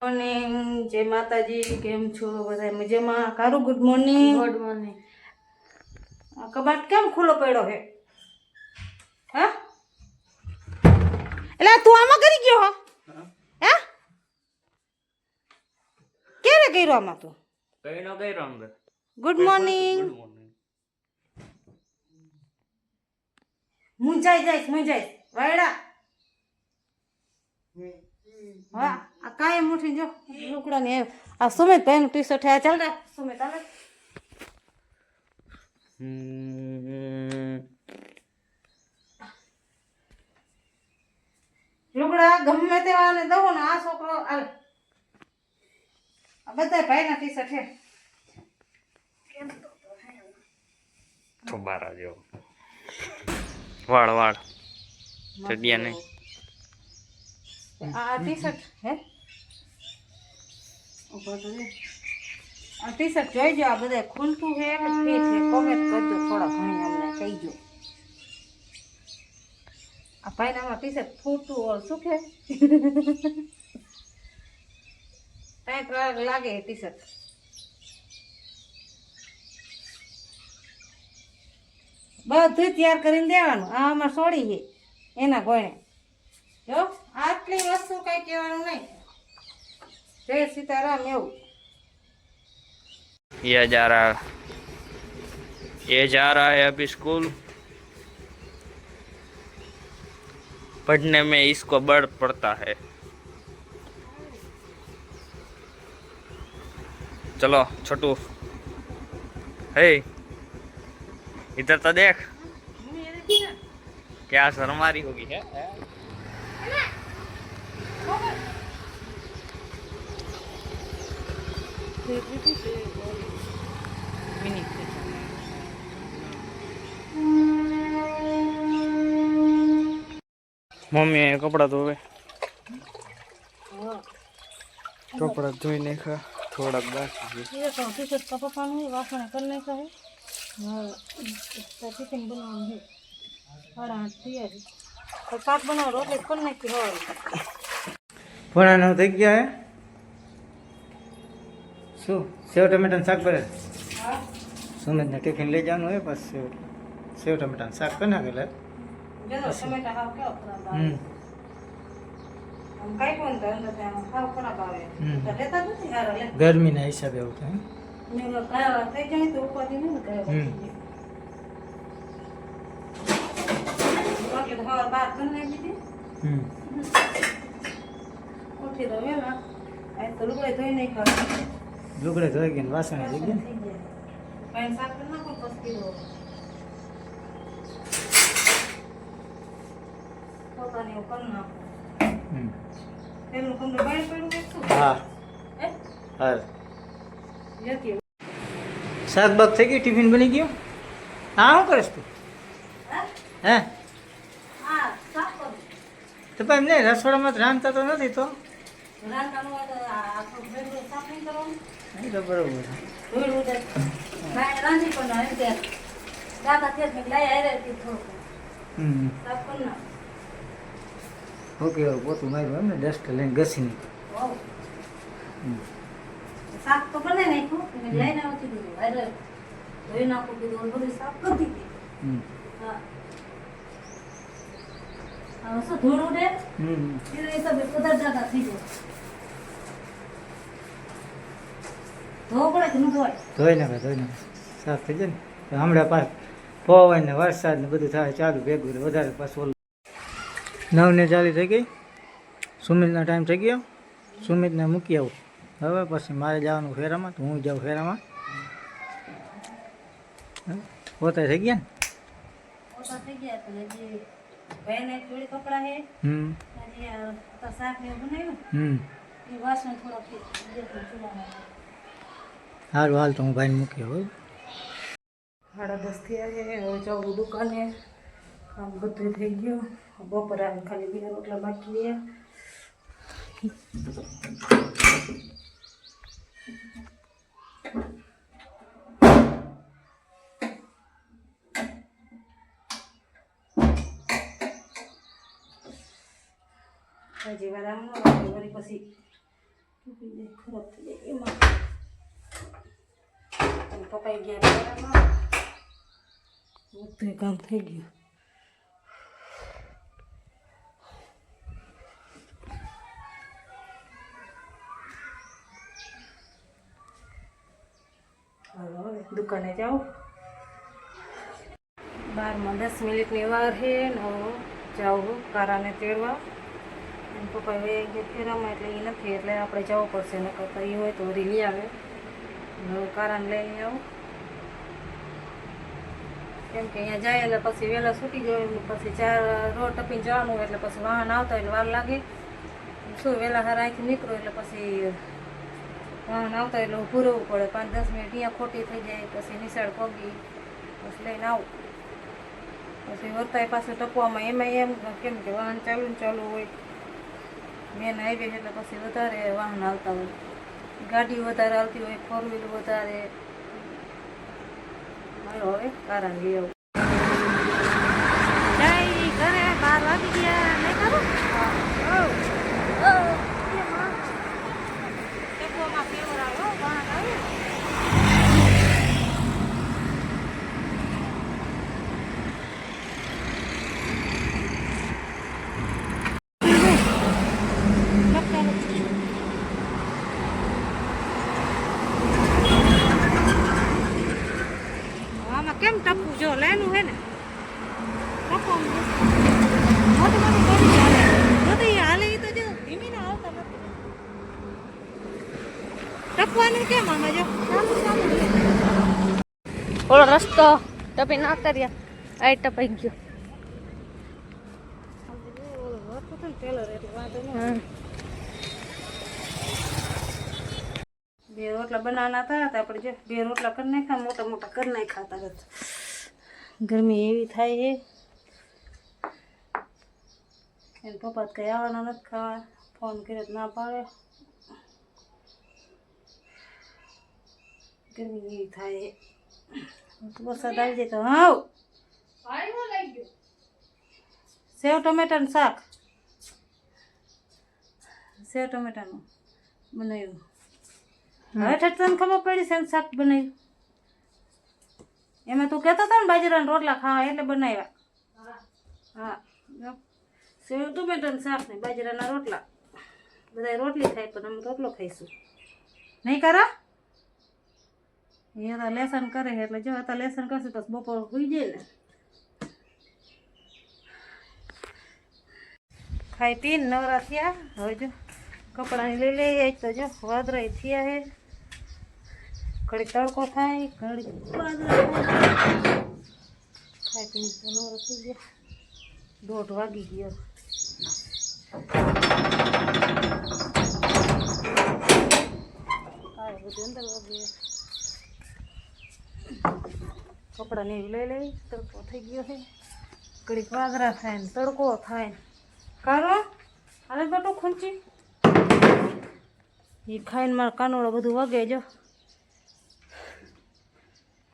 Morning, જય માતાજી. કેમ છો બધા? મજામાં? કારું ગુડ મોર્નિંગ. Good morning. આ કબાટ કેમ ખુલ્લો પડ્યો હે? હા, એટલે તું આમાં કરી ગયો હો? હે, ક્યારે કર્યો આમાં તું? કઈ નો કર્યો અંદર. Good morning. Good morning. મુંજાઈ વાયડા. હા, આ કાય મુઠી જો લુકડા ને આ સુમિત ભાઈ નું ટી-શર્ટ હે. ચાલ રે સુમિત, હાલે. લુગડા ગમે તેવાને દઉં ને આ છોકરો હાલ. આ બધા ભાઈ ના ટી-શર્ટ હે. તો બારા જેવો વાળ જગ્યા નહીં. આ ટી-શર્ટ હે, ઉપર તો આ ટી-શર્ટ જોઈજો. આ બધા ખુલતું હે કે ફિટ હે? કોમેન્ટ કરજો થોડા ઘણી, અમને કહીજો. આ ભાઈનામાં ટી-શર્ટ ફૂટતું હોય શું કે ટાઈટ લાગે ટી-શર્ટ. બધું તૈયાર કરીને દેવાનું. આ અમાર સોડી છે એના ગોણે. જો આટલી વસ્તુ કઈ કહેવાનું નહીં. જય સીતારામ. એવું ये जा रहा है अभी स्कूल पढ़ने में. इसको बड़ पड़ता है. चलो छोटू, हे इधर तो देख, क्या शर्म आ रही होगी है? मम्मी कपड़ा धोवे, कपड़ा धोई नहीं खा थोड़ा बाकी ये तो टी-शर्ट का पकाना है, वासण करने का है। हाँ, टिफिन बनाना है। 8:30 है तो शाक बनाओ, रोटली करने की हो। પોણા 9 થઈ ગયા હે. શું સેવ ટમેટાનું શાક બને? हाँ, સુમિતને ટિફિન લઈ જવાનું હોય, બસ સેવ ટમેટાનું શાક કરી નાખે એટલે. जरा टमाटर हाव क्या खराब है। हम काई कोन तो अंदर से हाव खराब आवे तो लेता नहीं यार ले। ગરમીના હિસાબે એવું થાય. मैं वो काय થઈ જાય તો ઉપાધિ નહીં કરે। रोटली तो हर बात करने की उठी तो वेला आई तो लुगड़े धोई नहीं खा। લુગડે ધોઈ ગયા ને વાસણ થઈ ગયા. पानी साफ करना को बस की दो पता नहीं करना। तेल को बाहर पड़ू के શું? હા હે હા. લેતી શાક બાક થઈ ગયું, ટિફિન બની ગયું. હા શું કરીશ તું? હે હા સાફ કરો તો ભાઈ એમને રસોડામાં તો રાંધતા તો નથી તો. રાંધવાનું હોય તો આ તો ભેગું સાફ નહીં કરવાનું। એ તો બરોબર. ધોઈ ઉડે બાય રાંધી પણ ના કે દાદા તેજ મે લઈ આરે કે થોડું સાફ કરના। ઓકે પોતું માર્યું એમને ડસ્ટ લઈને ઘસી નહીં. વાવ સાફ તો બને નહીં કો મે લઈને આવતી દીધું અરે ધોઈ નાખો કીધું બધું સાફ કરી દીધી। હા આ સો ધૂળ ઉડે એ सब પદાર જાતા થઈ જાય ધો પડે કે ન ધોય? ધોઈ નાખે સાફ થઈ જાય ને. હમણાં પાછ પવન ને વરસાદ ને બધું થાય ચાલુ ભેગું રહે વધારે પાછું. 9:40 થઈ ગઈ. સુમિતનો ટાઈમ થઈ ગયો. સુમિતને મૂકી આવું હવે, પછી મારે જવાનું ફેરામાં, તો હું જાઉં ફેરામાં. પોતા થઈ ગયા ને? ઓછા થઈ ગયા તો હજી ભાઈને થોડી કપડા હે હજી તો શાક ને એવું બનાવ્યું એ વાસણ થોડા દેખું ચૂલામાં। સારું હાલ તો હું ભાઈને મૂકી આવું. 10:30 થયા છે, હવે જાઉં દુકાને. કામ બધું થઈ ગયું, બપોરે આવીને ખાલી 2 રોટલા બાકી રહ્યા। હજી વાર આમ વળી પછી ખરાબ થઈ જાય એમાં પપ્પાઈ ગયા બરાબર બધું કામ થઈ ગયું. હવે દુકાને જાઉં. 12માં 10 મિનિટની વાર છે ને હવે જાઉં કારાને તેડવા. પપ્પા હવે ફેરામાં એટલે એ નથી એટલે આપણે જવું પડશે ને કરતા એ હોય તો વળી લઈ આવે. હવે કારાને લઈને આવું કેમ કે અહીંયા જાય એટલે પછી વહેલા છૂટી જાય પછી 4 રોડ ટપીને જવાનું એટલે પછી વાહન આવતા એટલે વાર લાગે. શું વહેલા હાર અહીંથી નીકળો એટલે પછી વાહન આવતા એટલે ઊભું રહેવું પડે. 5-10 મિનિટ અહીંયા ખોટી થઈ જાય પછી નિશાળ પગી પછી લઈને આવું. પછી વર્તાય પાછું ટપવામાં એમાં એમ કેમ કે વાહન ચાલુ હોય મેન હાઈવે એટલે પછી વધારે વાહન આવતા હોય. ગાડી વધારે આવતી હોય 4 વ્હીલ વધારે. હાલો હવે કારણ લઈ આવું. ઘરે 12 વાગી ગયા નહીં ખરું? ટપવામાં ફેવર આવ્યો વાહન આવ્યું. કેમ ટપવું જો લેનું હે ને ટપવાનું મોટી મોટી ગાડી ચાલે બધી હાલે એ તો જો ધીમી ના આવતા નથી. ટપવાનું કેમ આમાં જો ઓલો રસ્તો ટપી ના કર્યા આ ટપાઈ ગયો. બે રોટલા બનાવવાના હતા તો આપણે જો 2 રોટલા કરી નાખ્યા મોટા મોટા કરી નાખ્યા હતા. ગરમી એવી થાય છે એને પપ્પા કંઈ આવવાના નથી ખાવા. ફોન કર્યો તો ના પાડે. ગરમી એવી થાય છે. વરસાદ આવી જાય તો હાવ સેવ ટમેટાનું શાક બનાવ્યું. હવે તને ખબર પડી છે શાક બનાવ્યું એમાં તું કહેતો હતો ને બાજરાના રોટલા ખાવા એટલે બનાવ્યા. હા સેવ ટમેટાનું શાક ને બાજરાના રોટલા. બધા રોટલી ખાય પણ અમે રોટલો ખાઈશું નહીં કરા. એ તો લેસન કરે એટલે જો હતા લેસન કરશે તો બપોર સુઈ જાય ને. ખાઈ પીને નવરા થયા. હવે જો કપડાની લઈ લઈએ તો જો વાદળાઈ થયા હે. ઘડી તડકો થાય ઘડી ખાઈ પીને તો નવરા થઈ ગયા. 1:30 વાગી ગયો. બધું અંદર વાગી કપડાને એવી લઈ લઈ. તડકો થઈ ગયો છે. ઘડીક વાદળા થાય ને તડકો થાય ને કારો હાલે બટો ખૂંચી એ ખાઈને મારા કાનોડા બધું વાગે. જો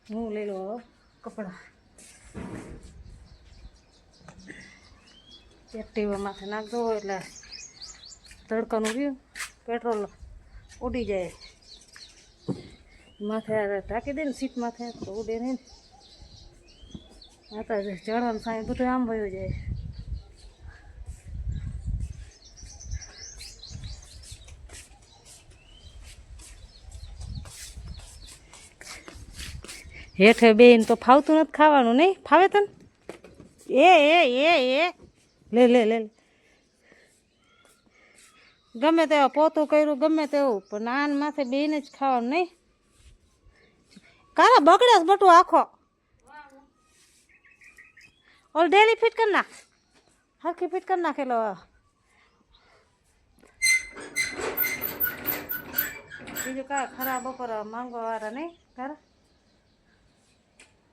હું લઈ લો કપડાં એક્ટિવા માથે નાખ દો એટલે તડકાનું રહ્યું પેટ્રોલ ઉડી જાય. માથે ઢાંકી દે ને સીટ માથે તો ઉડે નહીં ને. આ તો ચડવાનું સાંઈ બધું આમ વયું જાય. હેઠે બેન તો ફાવતું નથી ખાવાનું નહીં ફાવે તને. એ લે લે લે ગમે તેવા પોતું કર્યું ગમે તેવું પણ નાન માથે બેને જ ખાવાનું નહીં. કારા બગડે બટું આખો ઓલ ડેલી ફિટ કરી નાખ. હરખી ફિટ કરી નાખેલો. બીજું કાંઈ ખરાબ બપોર માંગવા વાળા નહીં કારા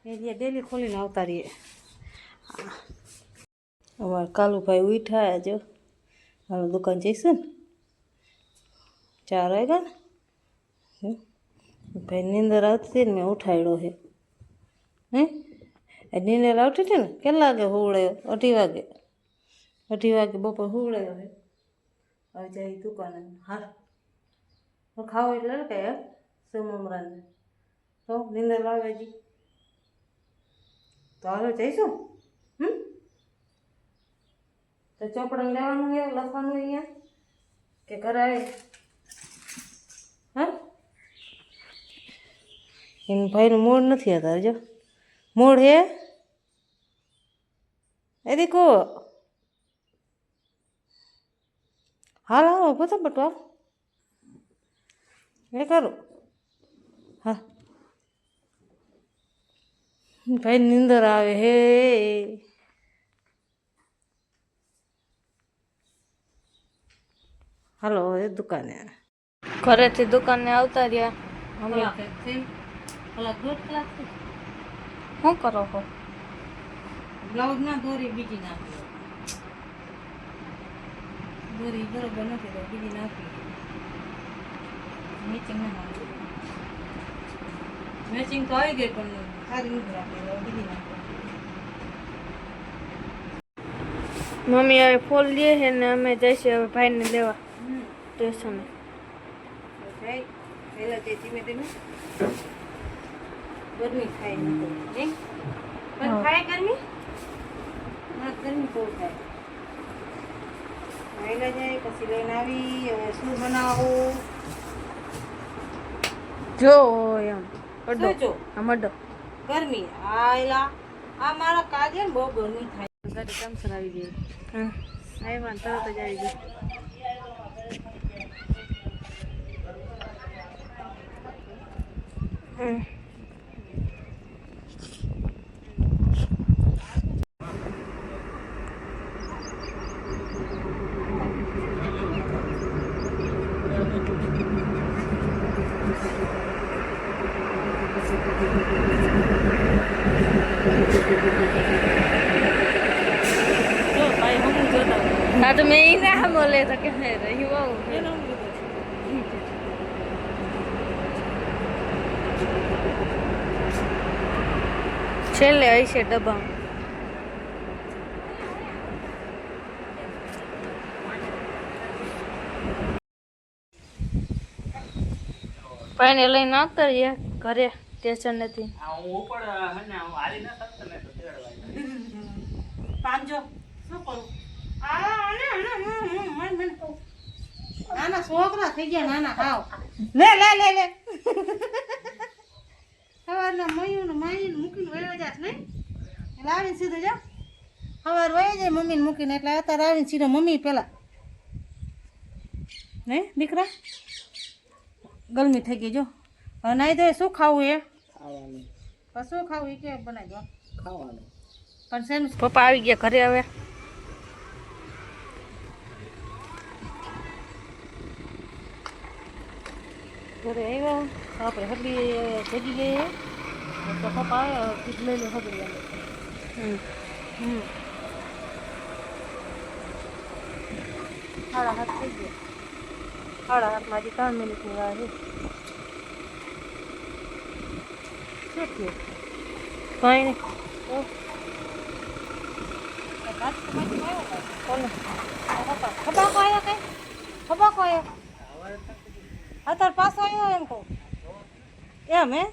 એ ડેલી ખોલીને આવતા રહીએ. અમારા કાલુભાઈ ઉઠ્યા જો હાલો દુકાન જઈશું ને 4 વાગ્યા ને. ભાઈ નીંદર આવતી હતી ને મેં ઉઠાડ્યો છે. હે નીંદર આવતી હતી ને કેટલા વાગે હુવડાયો? 2:30 વાગે બપોર હુવડાયો છે. હવે જાય દુકાને. હાલ ખાવો એટલે કે સેવ મમરાને તો નીંદર આવે જી તો હવે જઈશું તો ચોપડા લેવાનું છે લખવાનું અહીંયા કે ઘરે આવે હા એમ ભાઈનું મૂડ નથી અત્યારે જો મૂડ હે એ દીકો હાલ હાલો પોતા બટવા એ કરું હા ભાઈ નીંદર આવે હે હાલો એ દુકાને ઘરેથી દુકાને આવતા રહ્યા મમ્મી કલાક દોઢ કલાક શું કરો છો બ્લાઉઝ ના દોરી બીજી નાખી દોરી બરોબર નથી તો બીજી નાખી મેચિંગ ના નાખી મેચિંગ તો આવી ગઈ પણ સારી નથી રાખી બીજી નાખી મમ્મી હવે ફોલ લે છે ને અમે જઈશું હવે ભાઈને લેવા સ્ટેશને ભાઈ પહેલાં તે ધીમે ધીમે ગરમી થાય નહીં પણ થાય ગરમી ના ગરમી બહુ થાય વહેલા જાય પછી લઈને આવી હવે શું બનાવું જો એમ શું જો આમ અડો ગરમી આયલા આ મારા કાજે બહુ ગરમી થાય ગાડી કેન્સર આવી ગઈ આવ્યા તરત જ આવી ગઈ હા તો મેં ના બોલે તો કે રહ્યું બહુ છેલ્લે હશે ડબ્બા ભાઈને લઈને આવતા રહ્યા ઘરે સ્ટેશનેથી પાંજો શું કરું નાના છોકરા થઈ ગયા નાના ખાવ લે લે લે લે સવારના મયુને માઈને મૂકીને વયો જાસ નહીં એટલે આવીને સીધું જા સવાર વહી જાય મમ્મીને મૂકીને એટલે અત્યારે આવીને સીધો મમ્મી પેલા નહીં દીકરા ગરમી થઈ ગઈ જો હવે નાઈ દે શું ખાવું એ શું ખાવું એ કે બનાવી દો ખાવાનું પણ શેનું પપ્પા આવી ગયા ઘરે હવે ઘરે આવ્યા આપણે હબી જગી ગઈ તો પપ્પા આવ્યા કીધું લઈ લો હબી સાડા હાથ થઈ ગયા સાડા હાથમાં હજી 3 મિનિટની વાર છે શું થયું કઈ નહીં ખબાકો આવ્યો કઈ ખબાકો આવ્યો અત્યારે પાછો આવ્યો એમ કહું એમ હે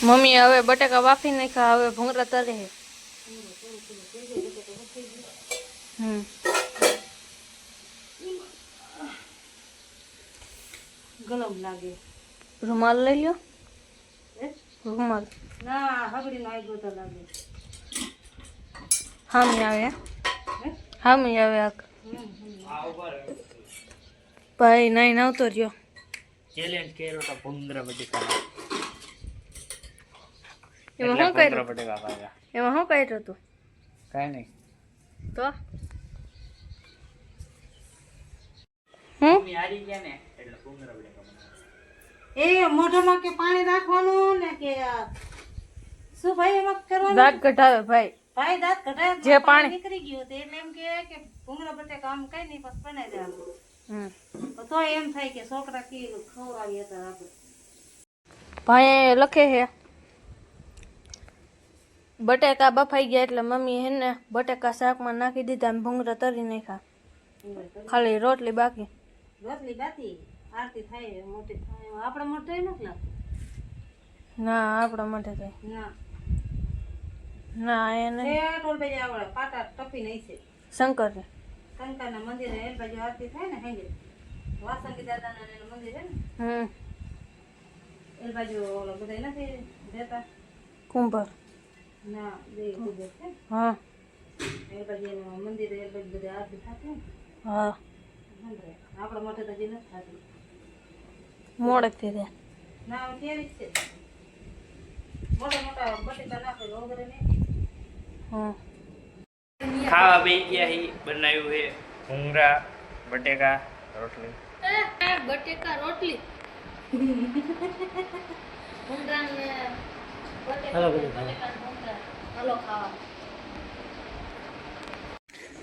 મમ્મી હવે બટાકા બાફી નાખ્યા હવે ભૂંગળા તરે છે ગરમ લાગે રૂમાલ લઈ લ્યો રૂમાલ ના હબડીનો આવ્યો તો લાગે હામી આવે હામી આવે આક ભાઈ નહીં આવતો રહ્યો ચેલેન્જ કર્યો તો ભૂંગરા બટેકા એમાં શું કર્યું એમાં શું કર્યું હતું કાંઈ નહીં તો હું એ મોઢામાં કે પાણી રાખવાનું ને કે શું ભાઈ એમાં કરવાનું દાંત કઢાવે ભાઈ ભાઈ દાંત કઢાય જે પાણી નીકળી ગયું તો એટલે એમ કે ભૂંગળા બટેકા આમ કઈ નહીં પછી બનાવી દેવાનું હમ તો એમ થાય કે છોકરા કે ખવડાવીએ તો આપણે ભાઈ લખે છે બટેકા બફાઈ ગયા એટલે મમ્મી હેને બટેકા શાકમાં નાખી દીધા અને ભૂંગળા તરી નાખ્યા ખાલી રોટલી બાકી રોટલી બાકી આરતી થાય મોટી થાય આપણે મોટી નથી લાગતું ના આપણા માટે થાય ના ના એને એ ટોલ બાજુ આવડે પાટા ટપી નહીં છે શંકર કંકાના મંદિરે એ બાજુ આરતી થાય ને હેંગે વાસંગી દાદાના એનું મંદિર છે ને એ બાજુ ઓલા બધા નથી રહેતા કુંભાર ના બે કુદર છે હા એ બાજુ એનું મંદિર એ બાજુ બધી આરતી થતી હા આપણા માટે તો હજી નથી થતી મોડેકથી દે ના કેરી છે મોટા મોટા બટેકા નાખેલો વગેરે નહીં હા ખાવા બેસી ગયા હી બનાવ્યું છે ભૂંગળા બટેકા રોટલી બટેકા રોટલી હાલો બધું ખાવા. હાલો ખાવા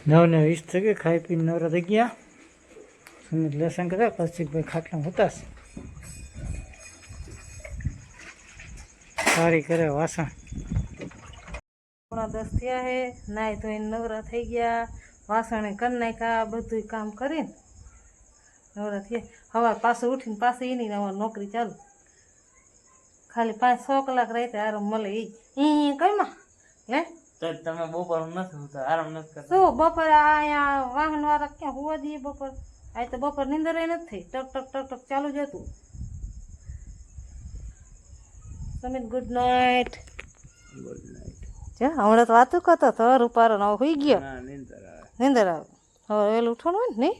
9:20 થઈ ગઈ ખાઈ પીને નવરા થઈ ગયા સુમિત લેસન કર્યા કૌશિકભાઈ ખાટલા હતા સારી કરે વાસણ 9:10 થયા હે નાઈ ધોઈને નવરા થઈ ગયા વાસણે કરી નાખ્યા બધું કામ કરીને નવરા થયા સવાર પાછું ઉઠીને પાછી એની અમારી નોકરી ચાલુ ખાલી 5-6 કલાક રહેતે આરામ મળે એ કઈમાં લે તો તમે બપોર નથી હોતા આરામ નથી કરતા શું બપોરે અહીંયા વાહન વાળા ક્યાં હોવા દઈએ બપોર આ તો બપોર નીંદર નથી થઈ ટક ટક ટક ટક ચાલુ જ હતું સમિત ગુડ નાઇટ ગુડ નાઇટ છે હમણાં તો વાતું કરતો હતો રૂપારો ને હોઈ ગયો ના નીંદર આવે નીંદર આવે હવે વહેલું ઉઠવાનું હોય ને નહીં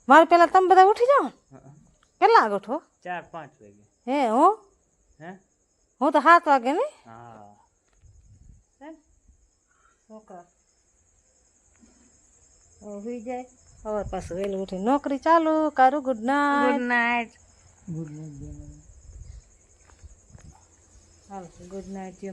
મારે પહેલાં તમે બધા ઉઠી જાઓ ને કેટલા વાગે ઉઠો 4-5 વાગે હે હું હે હું તો 7 વાગે ને હા છોકરા હોઈ જાય હવે પાછું વહેલું ઉઠી નોકરી ચાલુ કારું good night night good night હાલો ગુડ નાઇટ જે